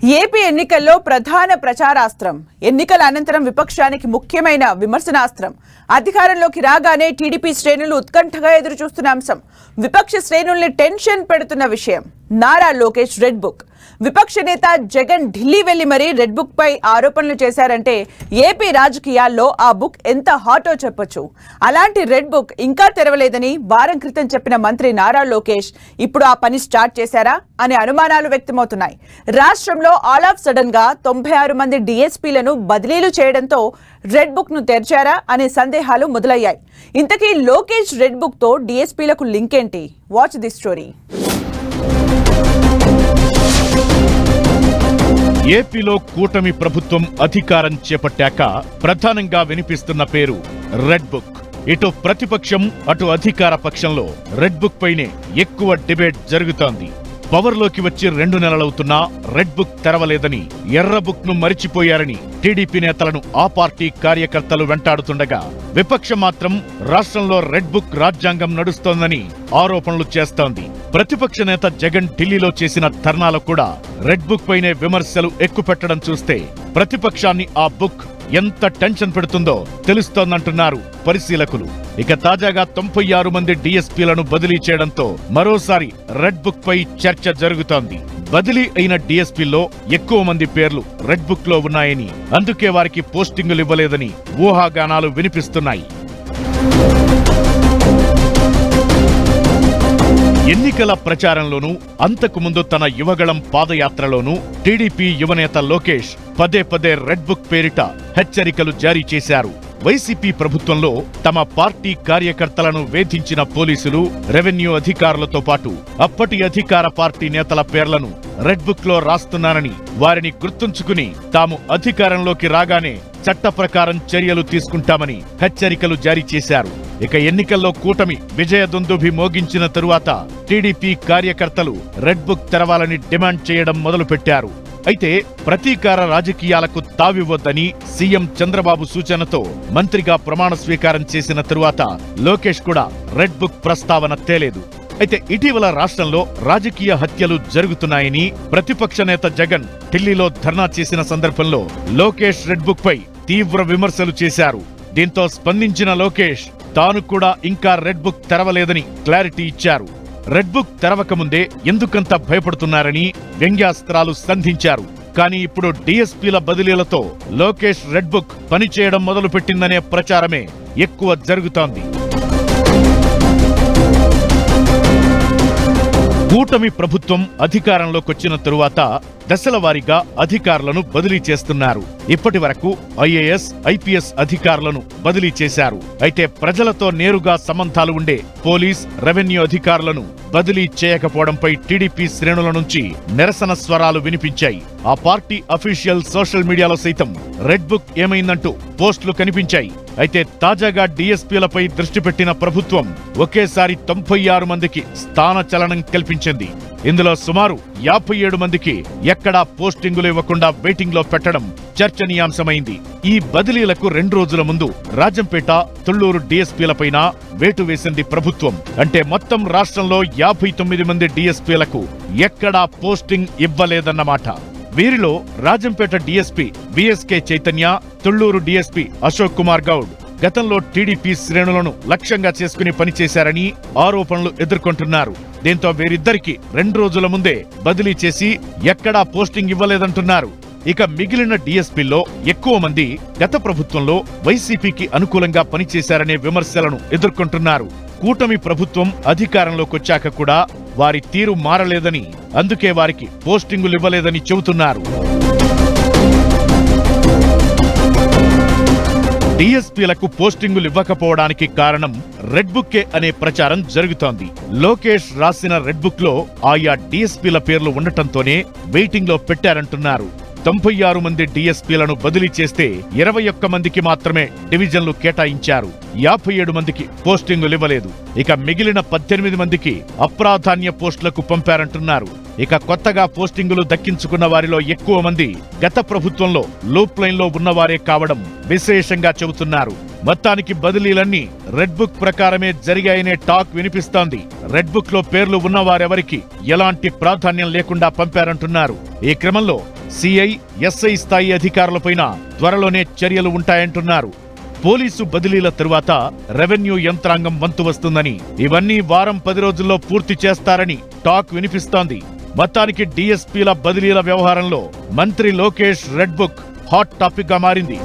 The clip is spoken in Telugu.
ఏపీ ఎన్నికల్లో ప్రధాన ప్రచారాస్త్రం, ఎన్నికల అనంతరం విపక్షానికి ముఖ్యమైన విమర్శనాస్త్రం. అధికారంలోకి రాగానే టీడీపీ శ్రేణులు ఉత్కంఠగా ఎదురుచూస్తున్న అంశం, విపక్ష శ్రేణుల్ని టెన్షన్ పెడుతున్న విషయం నారా లోకేష్ రెడ్ బుక్. విపక్ష నేత జగన్ ఢిల్లీ వెళ్లి మరీ రెడ్ బుక్ పై ఆరోపణలు చేశారంటే ఏపీ రాజకీయాల్లో ఆ బుక్ ఎంత హాటో చెప్పొచ్చు. అలాంటి రెడ్ బుక్ ఇంకా తెరవలేదని వారం క్రితం చెప్పిన మంత్రి నారా లోకేష్ ఇప్పుడు ఆ పని స్టార్ట్ చేశారా అనే అనుమానాలు వ్యక్తమవుతున్నాయి. రాష్ట్రంలో ఆల్ ఆఫ్ సడన్ గా 96 మంది డీఎస్పీలను బదిలీలు చేయడంతో రెడ్ బుక్ ను తెరిచారా అనే సందేహాలు మొదలయ్యాయి. ఇంతకీ లోకేష్ రెడ్ బుక్ తో డీఎస్పీలకు లింక్ ఏంటి? Watch the story. ఏపీలో కూటమి ప్రభుత్వం అధికారం చేపట్టాక ప్రధానంగా వినిపిస్తున్న పేరు రెడ్ బుక్. ఇటు ప్రతిపక్షం అటు అధికార పక్షంలో రెడ్ బుక్ పైనే ఎక్కువ డిబేట్ జరుగుతోంది. పవర్లోకి వచ్చి 2 నెలలవుతున్నా రెడ్ బుక్ తెరవలేదని, ఎర్ర బుక్ ను మరిచిపోయారని టీడీపీ నేతలను ఆ పార్టీ కార్యకర్తలు వెంటాడుతుండగా, విపక్షం మాత్రం రాష్ట్రంలో రెడ్ బుక్ రాజ్యాంగం నడుస్తోందని ఆరోపణలు చేస్తోంది. ప్రతిపక్ష నేత జగన్ ఢిల్లీలో చేసిన ధర్నాలో కూడా రెడ్ బుక్ పైనే విమర్శలు ఎక్కుపెట్టడం చూస్తే ప్రతిపక్షాన్ని ఆ బుక్ ఎంత టెన్షన్ పెడుతుందో తెలుస్తోందంటున్నారు పరిశీలకులు. ఇక తాజాగా 96 మంది డీఎస్పీలను బదిలీ చేయడంతో మరోసారి రెడ్ బుక్ పై చర్చ జరుగుతోంది. బదిలీ అయిన డీఎస్పీల్లో ఎక్కువ మంది పేర్లు రెడ్ బుక్ లో ఉన్నాయని, అందుకే వారికి పోస్టింగులు ఇవ్వలేదని ఊహాగానాలు వినిపిస్తున్నాయి. ఎన్నికల ప్రచారంలోనూ, అంతకుముందు తన యువగళం పాదయాత్రలోనూ టీడీపీ యువనేత లోకేష్ పదే పదే రెడ్ బుక్ పేరిట హెచ్చరికలు జారీ చేశారు. వైసీపీ ప్రభుత్వంలో తమ పార్టీ కార్యకర్తలను వేధించిన పోలీసులు, రెవెన్యూ అధికారులతో పాటు అప్పటి అధికార పార్టీ నేతల పేర్లను రెడ్ బుక్ లో రాస్తున్నారని, వారిని గుర్తుంచుకుని తాము అధికారంలోకి రాగానే చట్ట ప్రకారం చర్యలు తీసుకుంటామని హెచ్చరికలు జారీ చేశారు. ఇక ఎన్నికల్లో కూటమి విజయదుందుభి మోగించిన తరువాత టీడీపీ కార్యకర్తలు రెడ్ బుక్ తెరవాలని డిమాండ్ చేయడం మొదలుపెట్టారు. అయితే ప్రతీకార రాజకీయాలకు తావివ్వొద్దని సీఎం చంద్రబాబు సూచనతో మంత్రిగా ప్రమాణ స్వీకారం చేసిన తరువాత లోకేష్ కూడా రెడ్ బుక్ ప్రస్తావన తేలేదు. అయితే ఇటీవల రాష్ట్రంలో రాజకీయ హత్యలు జరుగుతున్నాయని ప్రతిపక్ష నేత జగన్ ఢిల్లీలో ధర్నా చేసిన సందర్భంలో లోకేష్ రెడ్ బుక్ పై తీవ్ర విమర్శలు చేశారు. దీంతో స్పందించిన లోకేష్ తాను కూడా ఇంకా రెడ్ బుక్ తెరవలేదని క్లారిటీ ఇచ్చారు. రెడ్ బుక్ తెరవకముందే ఎందుకంత భయపడుతున్నారని వ్యంగ్యాస్త్రాలు సంధించారు. కానీ ఇప్పుడు డీఎస్పీల బదిలీలతో లోకేష్ రెడ్ బుక్ పనిచేయడం మొదలుపెట్టిందనే ప్రచారమే ఎక్కువ జరుగుతోంది. కూటమి ప్రభుత్వం అధికారంలోకొచ్చిన తరువాత దశల వారీగా అధికారులను బదిలీ చేస్తున్నారు. ఇప్పటి వరకు ఐఏఎస్, ఐపీఎస్ అధికారులను బదిలీ చేశారు. అయితే ప్రజలతో నేరుగా సంబంధాలు ఉండే పోలీస్, రెవెన్యూ అధికారులను బదిలీ చేయకపోవడంపై టీడీపీ శ్రేణుల నుంచి నిరసన స్వరాలు వినిపించాయి. ఆ పార్టీ అఫీషియల్ సోషల్ మీడియాలో సైతం రెడ్ బుక్ ఏమైందంటూ పోస్టులు కనిపించాయి. అయితే తాజాగా డీఎస్పీలపై దృష్టి పెట్టిన ప్రభుత్వం ఒకేసారి 96 మందికి స్థాన చలనం కల్పించింది. ఇందులో సుమారు 57 మందికి ఎక్కడా పోస్టింగులు ఇవ్వకుండా వెయిటింగ్ లో పెట్టడం చర్చనీయాంశమైంది. ఈ బదిలీలకు 2 రోజుల ముందు రాజంపేట, తుళ్లూరు డీఎస్పీలపైన వేటు వేసింది ప్రభుత్వం. అంటే మొత్తం రాష్ట్రంలో 59 మంది డీఎస్పీలకు ఎక్కడా పోస్టింగ్ ఇవ్వలేదన్నమాట. వీరిలో రాజంపేట డీఎస్పీ వీఎస్కే చైతన్య, తుళ్లూరు డీఎస్పీ అశోక్ కుమార్ గౌడ్ గతంలో టీడీపీ శ్రేణులను లక్ష్యంగా చేసుకుని పనిచేశారని ఆరోపణలు ఎదుర్కొంటున్నారు. దీంతో వీరిద్దరికి 2 రోజుల ముందే బదిలీ చేసి ఎక్కడా పోస్టింగ్ ఇవ్వలేదంటున్నారు. ఇక మిగిలిన డీఎస్పీల్లో ఎక్కువ మంది గత ప్రభుత్వంలో వైసీపీకి అనుకూలంగా పనిచేశారనే విమర్శలను ఎదుర్కొంటున్నారు. కూటమి ప్రభుత్వం అధికారంలోకొచ్చాక కూడా వారి తీరు మారలేదని, అందుకే వారికి పోస్టింగులు ఇవ్వలేదని చెబుతున్నారు. డీఎస్పీలకు పోస్టింగులు ఇవ్వకపోవడానికి కారణం రెడ్ బుక్కే అనే ప్రచారం జరుగుతోంది. లోకేష్ రాసిన రెడ్ బుక్ లో ఆయా డీఎస్పీల పేర్లు ఉండటంతోనే వెయిటింగ్ లో పెట్టారంటున్నారు. 96 మంది డీఎస్పీలను బదిలీ చేస్తే 21 మందికి మాత్రమే డివిజన్లు కేటాయించారు. 57 మందికి పోస్టింగులు ఇవ్వలేదు. ఇక మిగిలిన 18 మందికి అప్రాధాన్య పోస్టులకు పంపారంటున్నారు. ఇక కొత్తగా పోస్టింగులు దక్కించుకున్న వారిలో ఎక్కువ మంది గత ప్రభుత్వంలో లూప్ లైన్ లో ఉన్నవారే కావడం విశేషంగా చెబుతున్నారు. మొత్తానికి బదిలీలన్నీ రెడ్ బుక్ ప్రకారమే జరిగాయనే టాక్ వినిపిస్తోంది. రెడ్ బుక్ లో పేర్లు ఉన్నవారెవరికి ఎలాంటి ప్రాధాన్యం లేకుండా పంపారంటున్నారు. ఈ క్రమంలో సిఐ, ఎస్ఐ స్థాయి అధికారులపైన త్వరలోనే చర్యలు ఉంటాయంటున్నారు. పోలీసు బదిలీల తరువాత రెవెన్యూ యంత్రాంగం వంతు వస్తుందని, ఇవన్నీ వారం 10 రోజుల్లో పూర్తి చేస్తారని టాక్ వినిపిస్తోంది. మొత్తానికి డీఎస్పీల బదిలీల వ్యవహారంలో మంత్రి Lokesh red book hot topic గా మారింది.